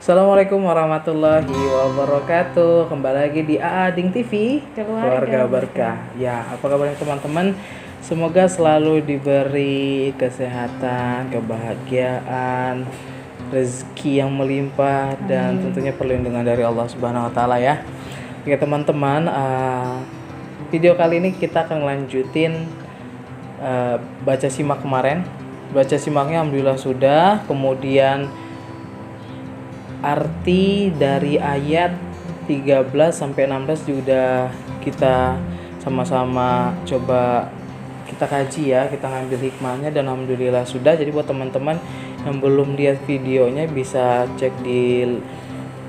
Assalamualaikum warahmatullahi wabarakatuh. Kembali lagi di Aading TV Keluarga Berkah. Ya, apa kabarnya teman-teman? Semoga selalu diberi kesehatan, kebahagiaan, rezeki yang melimpah, dan tentunya perlindungan dari Allah Subhanahu wa taala ya. Oke teman-teman, video kali ini kita akan lanjutin baca simak kemarin. Baca simaknya alhamdulillah sudah. Kemudian arti dari ayat 13 sampai 16 juga kita sama-sama coba kita kaji ya, kita ngambil hikmahnya dan alhamdulillah sudah. Jadi buat teman-teman yang belum lihat videonya bisa cek di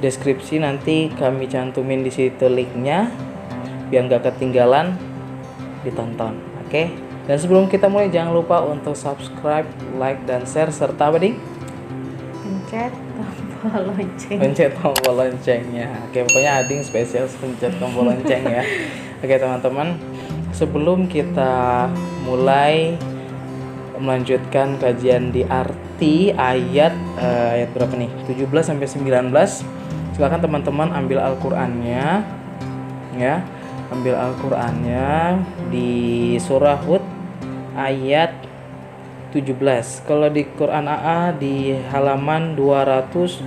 deskripsi, nanti kami cantumin di situ linknya biar nggak ketinggalan, ditonton. Oke. Dan sebelum kita mulai jangan lupa untuk subscribe, like dan share serta apa ding? Pencet tombol loncengnya. Oke, pokoknya Ading spesial pencet tombol lonceng ya. Oke teman-teman, sebelum kita mulai melanjutkan kajian di arti ayat berapa nih? 17 sampai 19. Silakan teman-teman ambil Al-Qur'annya ya. Ambil Al-Qur'annya di surah Hud ayat 17. Kalau di Quran AA di halaman 223.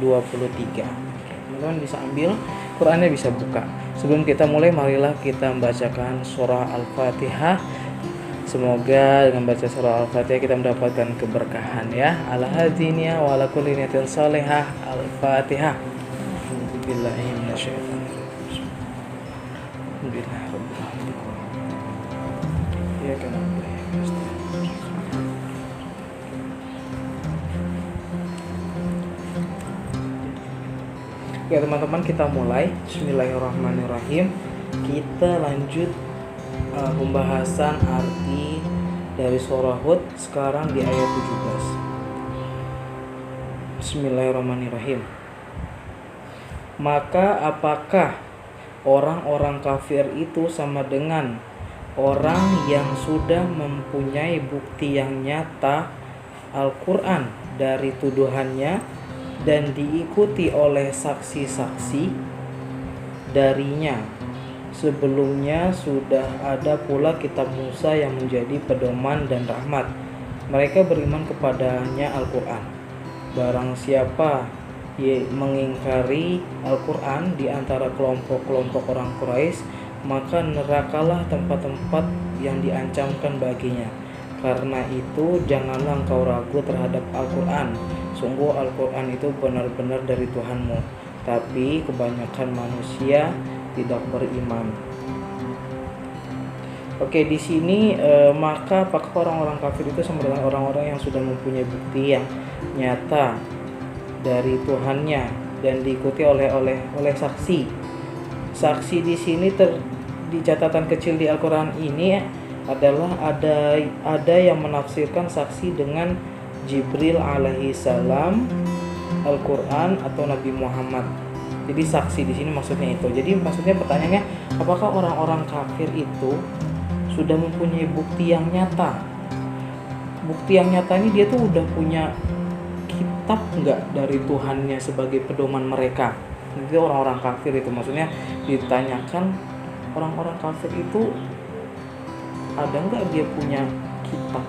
Teman-teman bisa ambil Qurannya, bisa buka. Sebelum kita mulai, marilah kita membacakan surah Al-Fatihah. Semoga dengan baca surah Al-Fatihah kita mendapatkan keberkahan ya. Al-hadiniya wa ala kulli niyatin salihah. Al-Fatihah. Billahi minasyaitonir rajim. Alhamdulillahirabbil alamin. Ya kan. Ya teman-teman, kita mulai. Bismillahirrahmanirrahim. Kita lanjut pembahasan arti dari surah Hud sekarang di ayat 17. Bismillahirrahmanirrahim. Maka apakah orang-orang kafir itu sama dengan orang yang sudah mempunyai bukti yang nyata Al-Quran dari tuduhannya dan diikuti oleh saksi-saksi darinya? Sebelumnya sudah ada pula kitab Musa yang menjadi pedoman dan rahmat. Mereka beriman kepadanya Al-Quran. Barang siapa mengingkari Al-Quran di antara kelompok-kelompok orang Quraisy, maka nerakalah tempat-tempat yang diancamkan baginya. Karena itu janganlah engkau ragu terhadap Al-Quran. Sungguh Al-Quran itu benar-benar dari Tuhanmu, tapi kebanyakan manusia tidak beriman. Oke, di sini maka apakah orang-orang kafir itu sama dengan orang-orang yang sudah mempunyai bukti yang nyata dari Tuhannya dan diikuti oleh saksi. Saksi di sini di catatan kecil di Al-Quran ini adalah ada yang menafsirkan saksi dengan Jibril alaihi salam, Al-Quran atau Nabi Muhammad. Jadi saksi di sini maksudnya itu. Jadi maksudnya pertanyaannya, apakah orang-orang kafir itu sudah mempunyai bukti yang nyata? Bukti yang nyata ini dia tuh udah punya kitab enggak dari Tuhannya sebagai pedoman mereka? Jadi orang-orang kafir itu maksudnya ditanyakan, orang-orang kafir itu ada enggak dia punya kitab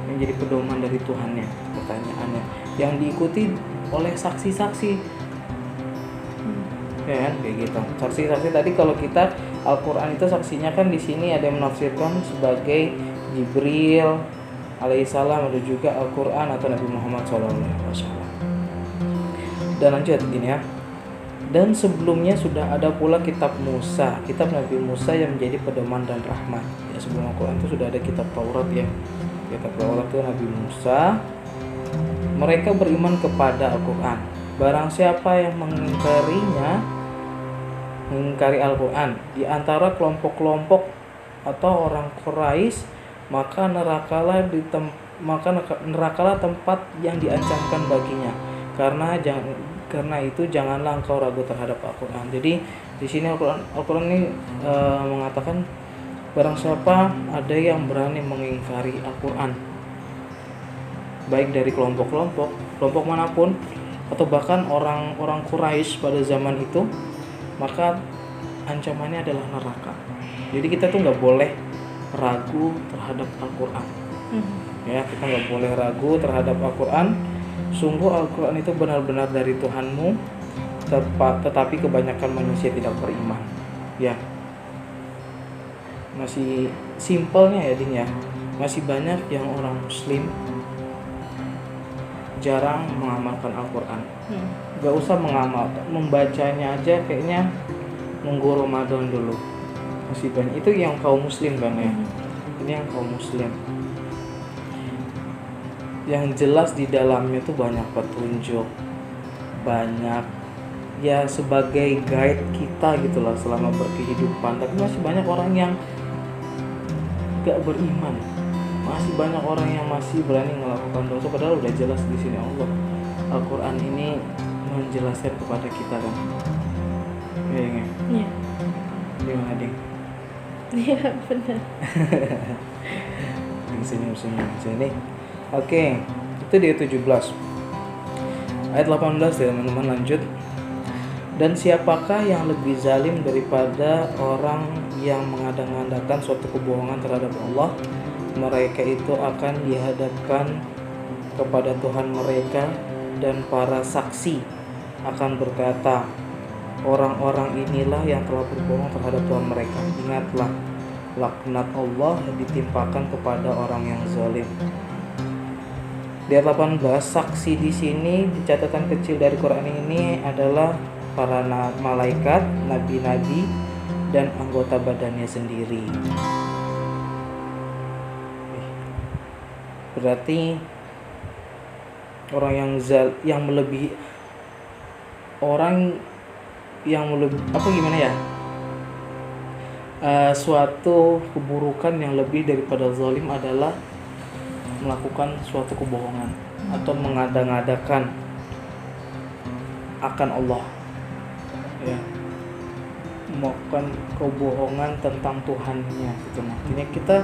yang jadi pedoman dari Tuhannya? Pertanyaannya yang diikuti oleh saksi-saksi ya kan, kayak gitu. Saksi-saksi tadi kalau kita Al-Quran itu saksinya kan di sini ada yang menafsirkan sebagai Jibril alaihissalam, ada juga Al-Quran atau Nabi Muhammad SAW. Dan lanjut gini ya. Dan sebelumnya sudah ada pula kitab Musa, kitab Nabi Musa yang menjadi pedoman dan rahmat. Ya, sebelum Al-Quran itu sudah ada kitab Taurat ya. Kitab Taurat itu Nabi Musa. Mereka beriman kepada Al-Quran. Barang siapa yang mengingkari Al-Quran di antara kelompok-kelompok atau orang Quraisy, maka nerakalah tempat yang diancamkan baginya. Karena itu janganlah engkau ragu terhadap Al-Quran. Jadi di sini Al-Quran ini mengatakan barang siapa ada yang berani mengingkari Al-Quran, baik dari kelompok manapun, atau bahkan orang-orang Quraisy pada zaman itu, maka ancamannya adalah neraka. Jadi kita tuh nggak boleh ragu terhadap Al-Quran. Ya, kita nggak boleh ragu terhadap Al-Quran. Sungguh Al-Quran itu benar-benar dari Tuhanmu, tetapi kebanyakan manusia tidak beriman. Ya, masih simpelnya ya Din ya, masih banyak yang orang Muslim jarang mengamalkan Al-Quran. Gak usah mengamalkan, membacanya aja kayaknya nunggu Ramadan dulu. Masih banyak, itu yang kaum Muslim kan ya. Ini yang kaum Muslim. Yang jelas di dalamnya tuh banyak petunjuk, banyak ya sebagai guide kita gitu lah selama berkehidupan. Tapi masih banyak orang yang gak beriman, masih banyak orang yang masih berani melakukan dosa, padahal udah jelas di sini Allah Al-Quran ini menjelaskan kepada kita kan. Iya. Gimana Ding? Iya benar. Senyum sini. Oke, itu dia 17. Ayat 18 ya teman-teman, lanjut. Dan siapakah yang lebih zalim daripada orang yang mengada-ngadakan suatu kebohongan terhadap Allah? Mereka itu akan dihadapkan kepada Tuhan mereka, dan para saksi akan berkata, orang-orang inilah yang telah berbohong terhadap Tuhan mereka. Ingatlah, laknat Allah ditimpakan kepada orang yang zalim. Di ayat 18, saksi di sini di catatan kecil dari Quran ini adalah para malaikat, nabi-nabi, dan anggota badannya sendiri. Berarti orang yang melebihi suatu keburukan yang lebih daripada zalim adalah melakukan suatu kebohongan atau mengada-ngadakan akan Allah, ya, melakukan kebohongan tentang Tuhannya gitu. Makanya kita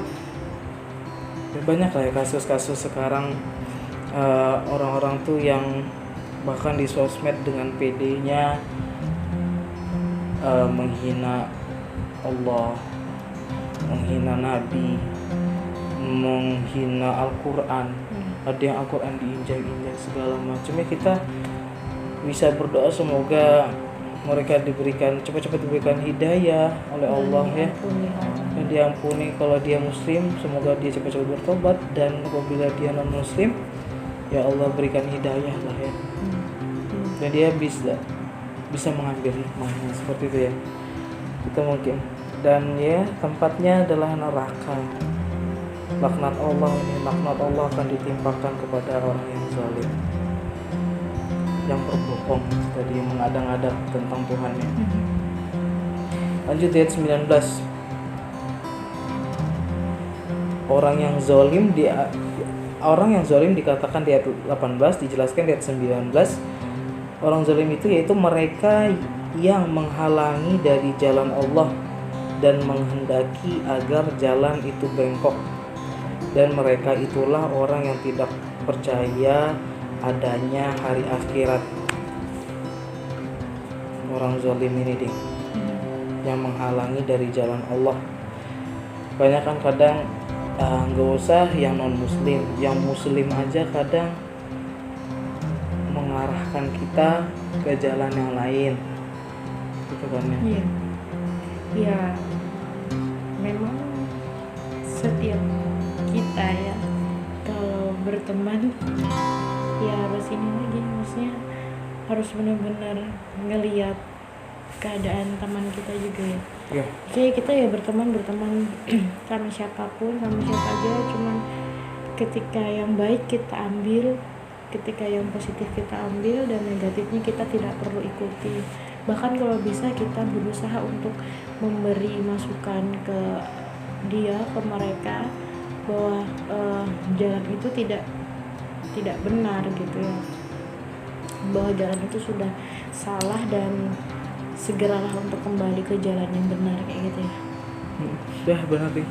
banyak lah ya kasus-kasus sekarang, orang-orang tuh yang bahkan di sosmed dengan PD-nya menghina Allah, menghina Nabi, menghina Al-Quran. Ada yang Al-Quran diinjak-injak segala macamnya. Kita bisa berdoa semoga mereka cepat-cepat diberikan hidayah oleh Allah ya, dan diampuni. Kalau dia Muslim, semoga dia cepat-cepat bertobat, dan apabila dia non Muslim, ya Allah berikan hidayah lah ya, dan dia bisa mengambil hikmahnya seperti itu ya. Kita mungkin, dan ya tempatnya adalah neraka. Laknat Allah akan ditimpakan kepada orang yang zalim, yang berbohong tadi, mengada-ngada tentang Tuhannya. Lanjut ayat 19. Orang yang zalim dikatakan di ayat 18, dijelaskan di ayat 19. Orang zalim itu yaitu mereka yang menghalangi dari jalan Allah dan menghendaki agar jalan itu bengkok. Dan mereka itulah orang yang tidak percaya adanya hari akhirat. Orang zalim ini ding, yang menghalangi dari jalan Allah. Banyak kan kadang gak usah yang non muslim, yang muslim aja kadang mengarahkan kita ke jalan yang lain gitu kan ya. Iya, memang setiap kita ya kalau berteman ya harus ini lagi, maksudnya harus benar-benar ngelihat keadaan teman kita juga ya. Jadi kita ya berteman sama siapapun, sama siapa aja, cuman ketika yang baik kita ambil, ketika yang positif kita ambil, dan negatifnya kita tidak perlu ikuti. Bahkan kalau bisa kita berusaha untuk memberi masukan ke dia, ke mereka, bahwa jalan itu tidak benar gitu ya, bahwa jalan itu sudah salah dan segeralah untuk kembali ke jalan yang benar, kayak gitu ya. Ya benar nih,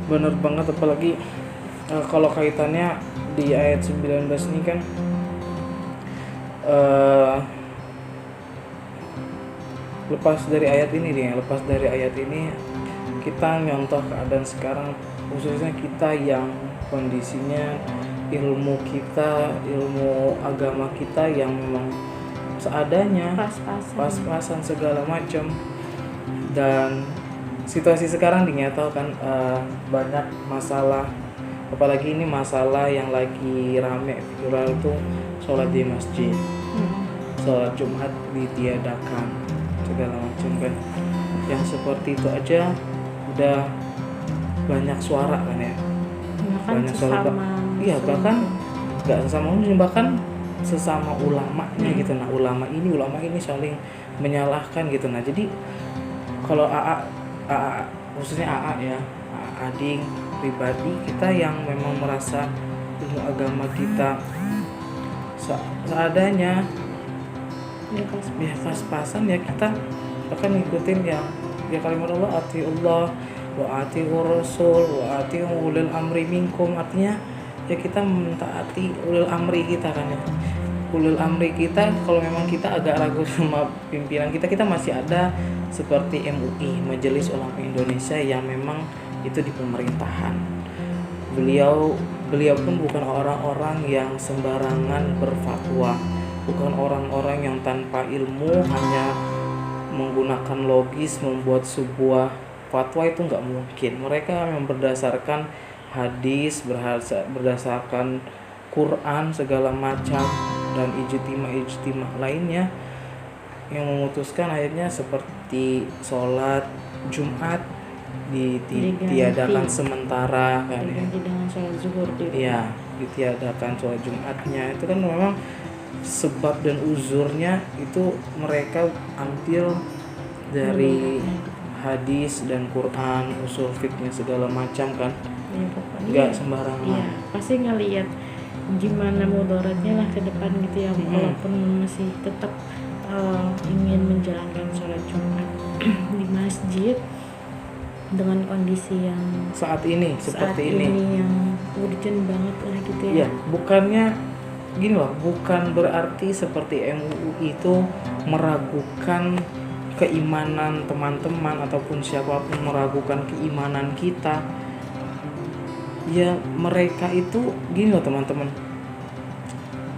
benar banget. Apalagi kalau kaitannya di ayat 19 ini kan eh, lepas dari ayat ini kita nyontoh keadaan sekarang, khususnya kita yang kondisinya ilmu agama kita yang memang seadanya, pas-pasan segala macam. Dan situasi sekarang dinyatakan banyak masalah, apalagi ini masalah yang lagi rame viral tuh, sholat di masjid, sholat Jumat ditiadakan segala macam kan. Yang seperti itu aja udah banyak suara kan ya, banyak suara, iya bahkan nggak sama muslim, bahkan sesama ulamanya gitu. Nah ulama ini saling menyalahkan gitu. Nah jadi kalau AA khususnya AA ya, Ading pribadi kita yang memang merasa ilmu agama kita seadanya, ya pas-pasan ya, kita akan ngikutin ya kalimat Allah, atiullah wa atiur rasul wa atiur ulil amri minkum. Artinya ya kita mentaati ulil amri kita kan ya. Ulil amri kita, kalau memang kita agak ragu sama pimpinan kita masih ada seperti MUI, Majelis Ulama Indonesia, yang memang itu di pemerintahan. Beliau pun bukan orang-orang yang sembarangan berfatwa, bukan orang-orang yang tanpa ilmu hanya menggunakan logis membuat sebuah fatwa. Itu nggak mungkin. Mereka memang berdasarkan hadis, berdasarkan Quran segala macam, dan ijtima lainnya yang memutuskan akhirnya seperti sholat Jumat ditiadakan sementara kan ya. Dengan sholat zuhur Iya, ditiadakan sholat Jumatnya. Itu kan memang sebab dan uzurnya itu mereka ambil dari hadis dan Quran, usul fiknya segala macam kan. Ya, pokoknya nggak sembarangan. Iya, pasti ngelihat gimana mudaratnya lah ke depan gitu ya. Walaupun masih tetap ingin menjalankan sholat Jumat di masjid dengan kondisi yang saat ini seperti ini yang urgent banget lah gitu ya. Iya, bukannya gini loh, bukan berarti seperti MUI itu meragukan keimanan teman-teman ataupun siapapun meragukan keimanan kita. Ya mereka itu gini loh teman-teman,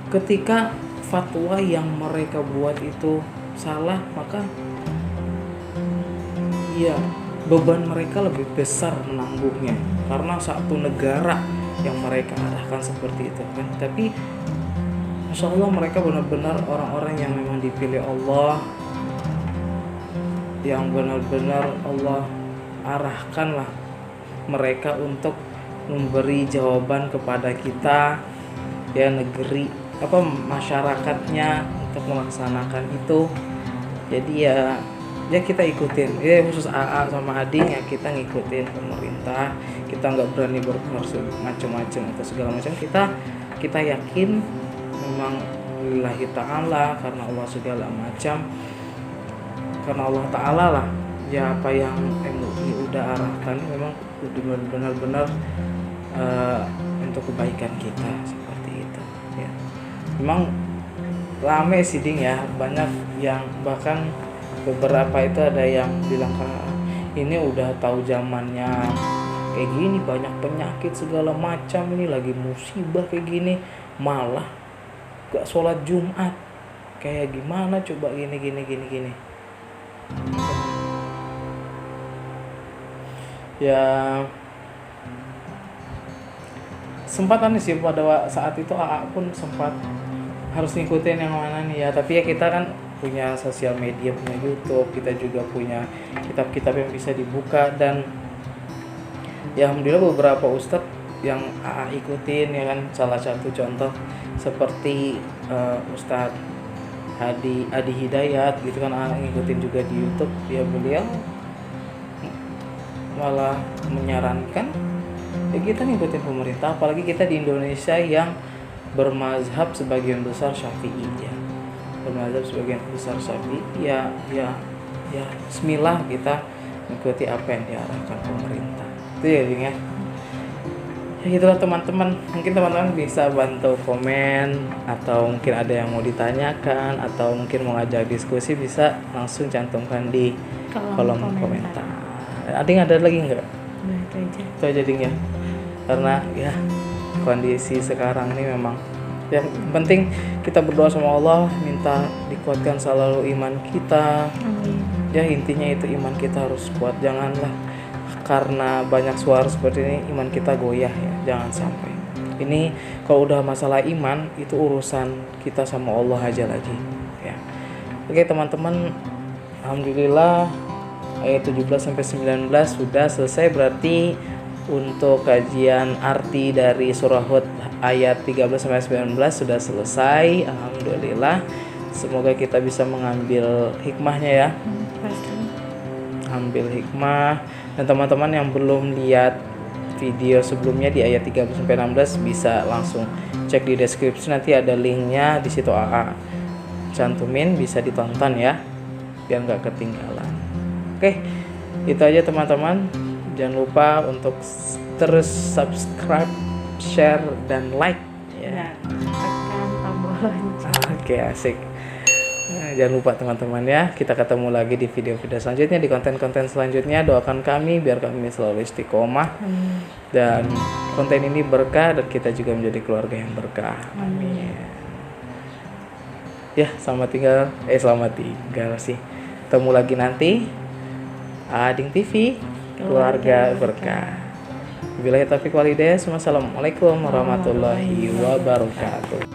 ketika fatwa yang mereka buat itu salah, maka ya beban mereka lebih besar menanggungnya karena satu negara yang mereka arahkan seperti itu kan. Tapi Masya Allah mereka benar-benar orang-orang yang memang dipilih Allah, yang benar-benar Allah arahkan lah mereka untuk memberi jawaban kepada kita ya, negeri masyarakatnya untuk melaksanakan itu. Jadi ya kita ikutin ya, khusus AA sama Ading ya, kita ngikutin pemerintah. Kita nggak berani berkomersil macam-macam atau segala macam. Kita yakin memang lillahi ta'ala, karena Allah segala macam, karena Allah ta'ala lah ya. Apa yang MUI udah arahkan memang udah benar-benar untuk kebaikan kita seperti itu ya. Memang rame sih Ding ya, banyak yang bahkan beberapa itu ada yang bilang ini udah tahu zamannya kayak gini, banyak penyakit segala macam, ini lagi musibah kayak gini malah gak sholat Jumat, kayak gimana coba gini. Ya sempat aneh sih pada saat itu AA pun sempat harus ngikutin yang mana nih ya. Tapi ya kita kan punya sosial media, punya YouTube, kita juga punya kitab-kitab yang bisa dibuka. Dan ya alhamdulillah beberapa ustadz yang AA ikutin ya kan. Salah satu contoh seperti Ustadz Adi Hidayat gitu kan, AA ngikutin juga di YouTube ya. Beliau malah menyarankan ya kita ngikutin pemerintah, apalagi kita di Indonesia yang bermazhab sebagian besar Syafi'i ya. Bermazhab sebagian besar Syafi'i ya bismillah kita mengikuti apa yang diarahkan pemerintah. Itu ya Ding ya. Itulah teman-teman, mungkin teman-teman bisa bantu komen, atau mungkin ada yang mau ditanyakan, atau mungkin mau ngajak diskusi, bisa langsung cantumkan di kolom komentar. Ading ada lagi nggak? Nah, itu aja. Itu aja Ding ya, karena ya kondisi sekarang ini memang yang penting kita berdoa sama Allah, minta dikuatkan selalu iman kita. Amin. Ya intinya itu, iman kita harus kuat, janganlah karena banyak suara seperti ini iman kita goyah ya, jangan sampai. Ini kalau udah masalah iman itu urusan kita sama Allah aja lagi ya. Oke teman-teman, alhamdulillah ayat 17 sampai 19 sudah selesai. Berarti untuk kajian arti dari surah Hud ayat 13 sampai 19 sudah selesai. Alhamdulillah. Semoga kita bisa mengambil hikmahnya ya. Pasti. Ambil hikmah. Dan teman-teman yang belum lihat video sebelumnya di ayat 13 sampai 16 bisa langsung cek di deskripsi, nanti ada linknya di situ, AA cantumin, bisa ditonton ya biar nggak ketinggalan. Oke, itu aja teman-teman. Jangan lupa untuk terus subscribe, share, dan like ya. Dan tekan tombol lonceng. Oke, asik. Nah, jangan lupa teman-teman ya. Kita ketemu lagi di video-video selanjutnya, di konten-konten selanjutnya. Doakan kami biar kami selalu istiqomah dan konten ini berkah, dan kita juga menjadi keluarga yang berkah. Amin. Ya, selamat tinggal sih. Ketemu lagi nanti. Ading TV, keluarga berkah. Wabillahi taufiq wal hidayah. Wassalamualaikum warahmatullahi wabarakatuh.